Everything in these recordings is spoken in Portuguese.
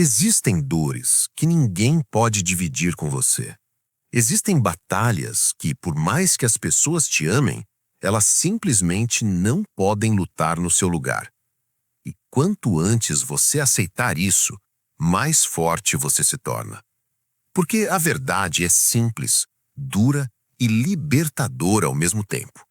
Existem dores que ninguém pode dividir com você. Existem batalhas que, por mais que as pessoas te amem, elas simplesmente não podem lutar no seu lugar. E quanto antes você aceitar isso, mais forte você se torna. Porque a verdade é simples, dura e libertadora ao mesmo tempo.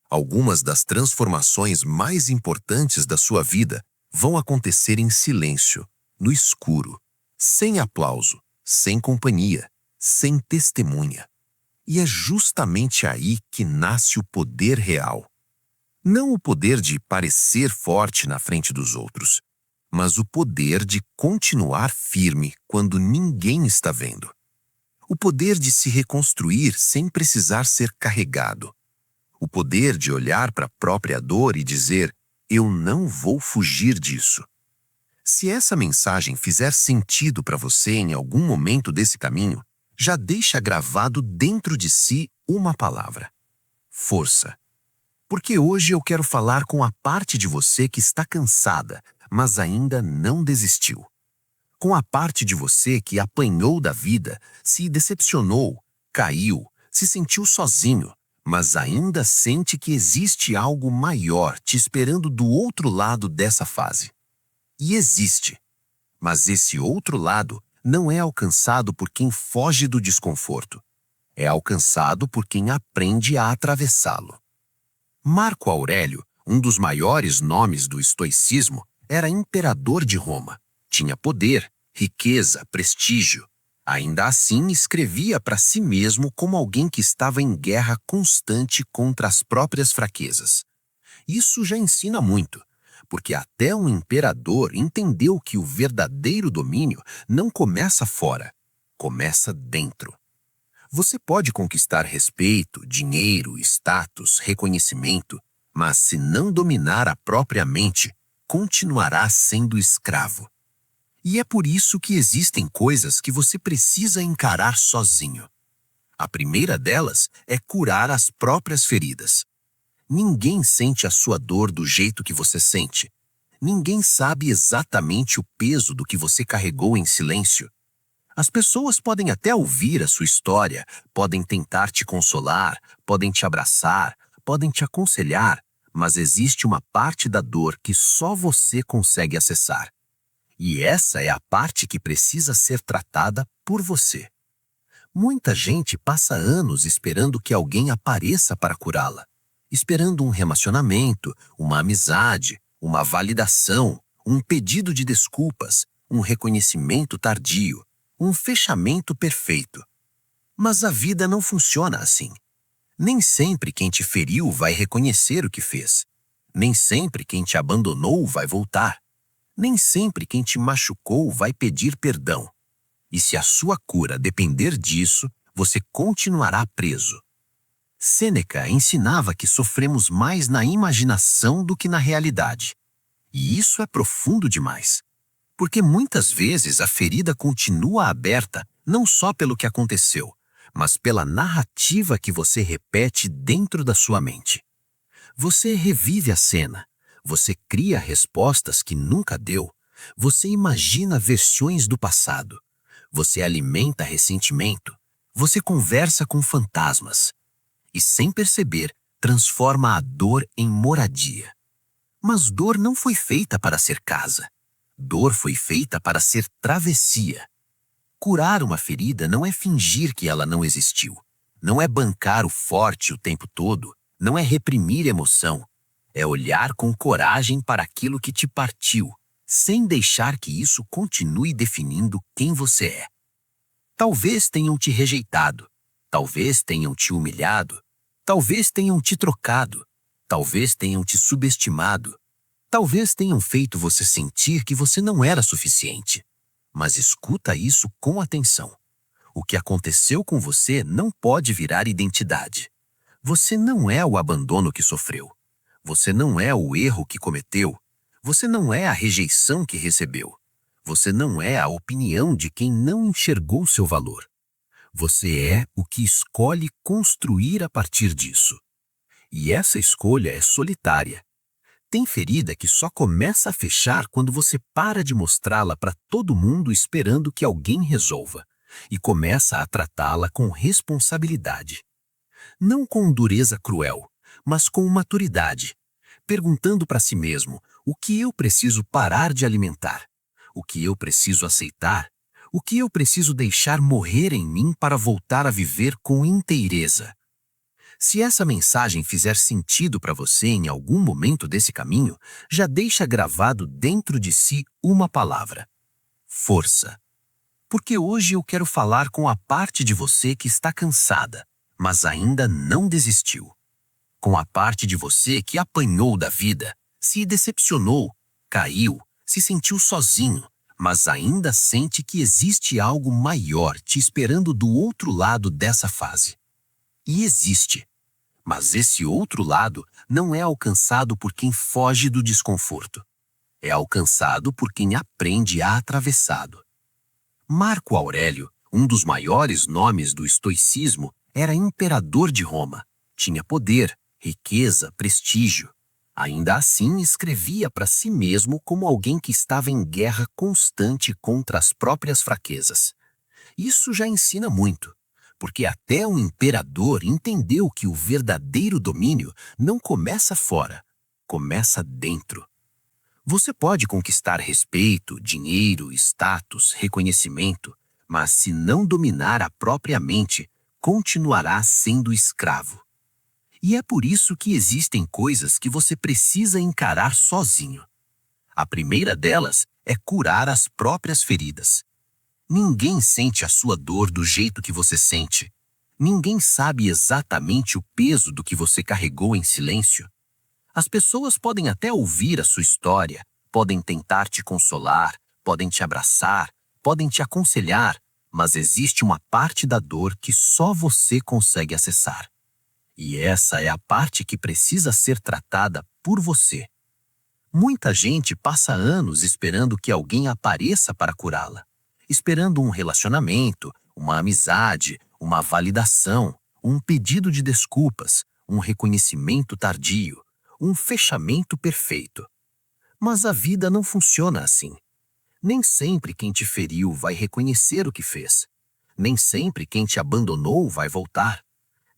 Algumas das transformações mais importantes da sua vida vão acontecer em silêncio, no escuro, sem aplauso, sem companhia, sem testemunha. E é justamente aí que nasce o poder real. Não o poder de parecer forte na frente dos outros, mas o poder de continuar firme quando ninguém está vendo. O poder de se reconstruir sem precisar ser carregado. O poder de olhar para a própria dor e dizer: eu não vou fugir disso. Se essa mensagem fizer sentido para você em algum momento desse caminho, já deixa gravado dentro de si uma palavra: força. Porque hoje eu quero falar com a parte de você que está cansada, mas ainda não desistiu. Com a parte de você que apanhou da vida, se decepcionou, caiu, se sentiu sozinho, mas ainda sente que existe algo maior te esperando do outro lado dessa fase. E existe. Mas esse outro lado não é alcançado por quem foge do desconforto. É alcançado por quem aprende a atravessá-lo. Marco Aurélio, um dos maiores nomes do estoicismo, era imperador de Roma. Tinha poder, riqueza, prestígio. Ainda assim, escrevia para si mesmo como alguém que estava em guerra constante contra as próprias fraquezas. Isso já ensina muito, porque até um imperador entendeu que o verdadeiro domínio não começa fora, começa dentro. Você pode conquistar respeito, dinheiro, status, reconhecimento, mas se não dominar a própria mente, continuará sendo escravo. E é por isso que existem coisas que você precisa encarar sozinho. A primeira delas é curar as próprias feridas. Ninguém sente a sua dor do jeito que você sente. Ninguém sabe exatamente o peso do que você carregou em silêncio. As pessoas podem até ouvir a sua história, podem tentar te consolar, podem te abraçar, podem te aconselhar, mas existe uma parte da dor que só você consegue acessar. E essa é a parte que precisa ser tratada por você. Muita gente passa anos esperando que alguém apareça para curá-la. Esperando um relacionamento, uma amizade, uma validação, um pedido de desculpas, um reconhecimento tardio, um fechamento perfeito. Mas a vida não funciona assim. Nem sempre quem te feriu vai reconhecer o que fez. Nem sempre quem te abandonou vai voltar. Nem sempre quem te machucou vai pedir perdão. E se a sua cura depender disso, você continuará preso. Sêneca ensinava que sofremos mais na imaginação do que na realidade. E isso é profundo demais. Porque muitas vezes a ferida continua aberta não só pelo que aconteceu, mas pela narrativa que você repete dentro da sua mente. Você revive a cena, você cria respostas que nunca deu, você imagina versões do passado, você alimenta ressentimento, você conversa com fantasmas e, sem perceber, transforma a dor em moradia. Mas dor não foi feita para ser casa. Dor foi feita para ser travessia. Curar uma ferida não é fingir que ela não existiu. Não é bancar o forte o tempo todo. Não é reprimir emoção. É olhar com coragem para aquilo que te partiu, sem deixar que isso continue definindo quem você é. Talvez tenham te rejeitado. Talvez tenham te humilhado. Talvez tenham te trocado. Talvez tenham te subestimado. Talvez tenham feito você sentir que você não era suficiente. Mas escuta isso com atenção. O que aconteceu com você não pode virar identidade. Você não é o abandono que sofreu. Você não é o erro que cometeu. Você não é a rejeição que recebeu. Você não é a opinião de quem não enxergou seu valor. Você é o que escolhe construir a partir disso. E essa escolha é solitária. Tem ferida que só começa a fechar quando você para de mostrá-la para todo mundo esperando que alguém resolva e começa a tratá-la com responsabilidade. Não com dureza cruel, mas com maturidade, perguntando para si mesmo o que eu preciso parar de alimentar, o que eu preciso aceitar, o que eu preciso deixar morrer em mim para voltar a viver com inteireza. Se essa mensagem fizer sentido para você em algum momento desse caminho, já deixa gravado dentro de si uma palavra: força. Porque hoje eu quero falar com a parte de você que está cansada, mas ainda não desistiu. Com a parte de você que apanhou da vida, se decepcionou, caiu, se sentiu sozinho, mas ainda sente que existe algo maior te esperando do outro lado dessa fase. E existe. Mas esse outro lado não é alcançado por quem foge do desconforto. É alcançado por quem aprende a atravessá-lo. Marco Aurélio, um dos maiores nomes do estoicismo, era imperador de Roma. Tinha poder, riqueza, prestígio. Ainda assim, escrevia para si mesmo como alguém que estava em guerra constante contra as próprias fraquezas. Isso já ensina muito, porque até o imperador entendeu que o verdadeiro domínio não começa fora, começa dentro. Você pode conquistar respeito, dinheiro, status, reconhecimento, mas se não dominar a própria mente, continuará sendo escravo. E é por isso que existem coisas que você precisa encarar sozinho. A primeira delas é curar as próprias feridas. Ninguém sente a sua dor do jeito que você sente. Ninguém sabe exatamente o peso do que você carregou em silêncio. As pessoas podem até ouvir a sua história, podem tentar te consolar, podem te abraçar, podem te aconselhar, mas existe uma parte da dor que só você consegue acessar. E essa é a parte que precisa ser tratada por você. Muita gente passa anos esperando que alguém apareça para curá-la, esperando um relacionamento, uma amizade, uma validação, um pedido de desculpas, um reconhecimento tardio, um fechamento perfeito. Mas a vida não funciona assim. Nem sempre quem te feriu vai reconhecer o que fez. Nem sempre quem te abandonou vai voltar.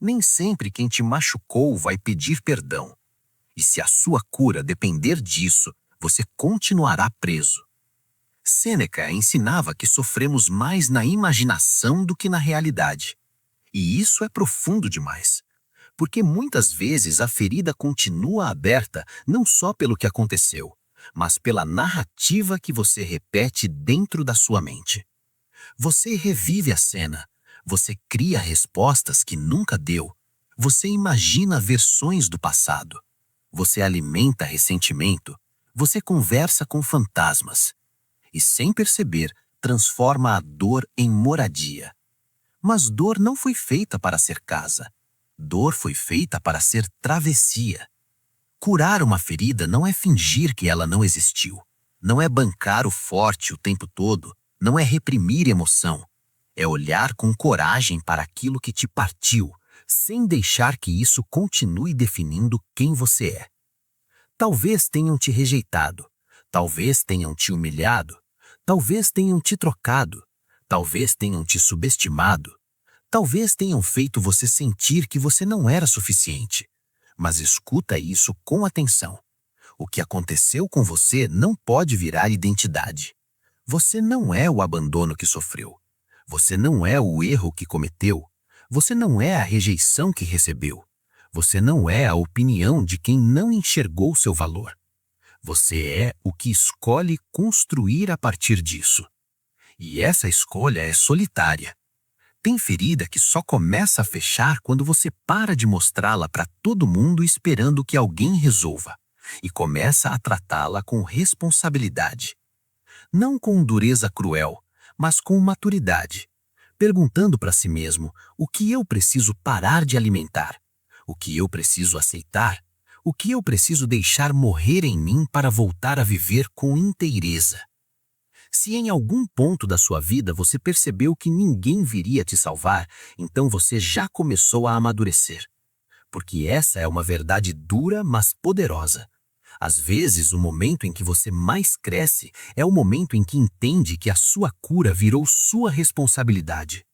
Nem sempre quem te machucou vai pedir perdão. E se a sua cura depender disso, você continuará preso. Sêneca ensinava que sofremos mais na imaginação do que na realidade. E isso é profundo demais. Porque muitas vezes a ferida continua aberta não só pelo que aconteceu, mas pela narrativa que você repete dentro da sua mente. Você revive a cena, você cria respostas que nunca deu, você imagina versões do passado, você alimenta ressentimento, você conversa com fantasmas e, sem perceber, transforma a dor em moradia. Mas dor não foi feita para ser casa. Dor foi feita para ser travessia. Curar uma ferida não é fingir que ela não existiu. Não é bancar o forte o tempo todo. Não é reprimir emoção. É olhar com coragem para aquilo que te partiu, sem deixar que isso continue definindo quem você é. Talvez tenham te rejeitado. Talvez tenham te humilhado. Talvez tenham te trocado. Talvez tenham te subestimado. Talvez tenham feito você sentir que você não era suficiente. Mas escuta isso com atenção. O que aconteceu com você não pode virar identidade. Você não é o abandono que sofreu. Você não é o erro que cometeu. Você não é a rejeição que recebeu. Você não é a opinião de quem não enxergou seu valor. Você é o que escolhe construir a partir disso. E essa escolha é solitária. Tem ferida que só começa a fechar quando você para de mostrá-la para todo mundo esperando que alguém resolva e começa a tratá-la com responsabilidade. Não com dureza cruel, mas com maturidade, perguntando para si mesmo o que eu preciso parar de alimentar, o que eu preciso aceitar, o que eu preciso deixar morrer em mim para voltar a viver com inteireza. Se em algum ponto da sua vida você percebeu que ninguém viria te salvar, então você já começou a amadurecer. Porque essa é uma verdade dura, mas poderosa. Às vezes, o momento em que você mais cresce é o momento em que entende que a sua cura virou sua responsabilidade.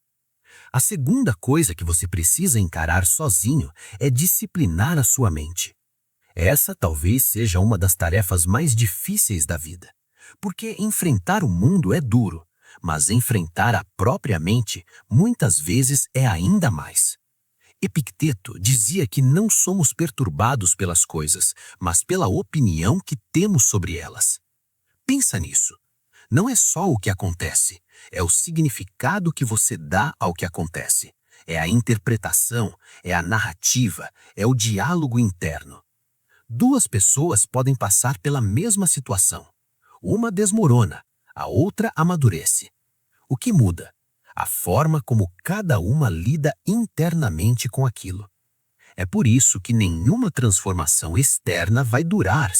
A segunda coisa que você precisa encarar sozinho é disciplinar a sua mente. Essa talvez seja uma das tarefas mais difíceis da vida, porque enfrentar o mundo é duro, mas enfrentar a própria mente muitas vezes é ainda mais. Epicteto dizia que não somos perturbados pelas coisas, mas pela opinião que temos sobre elas. Pensa nisso. Não é só o que acontece, é o significado que você dá ao que acontece. É a interpretação, é a narrativa, é o diálogo interno. Duas pessoas podem passar pela mesma situação. Uma desmorona, a outra amadurece. O que muda? A forma como cada uma lida internamente com aquilo. É por isso que nenhuma transformação externa vai durar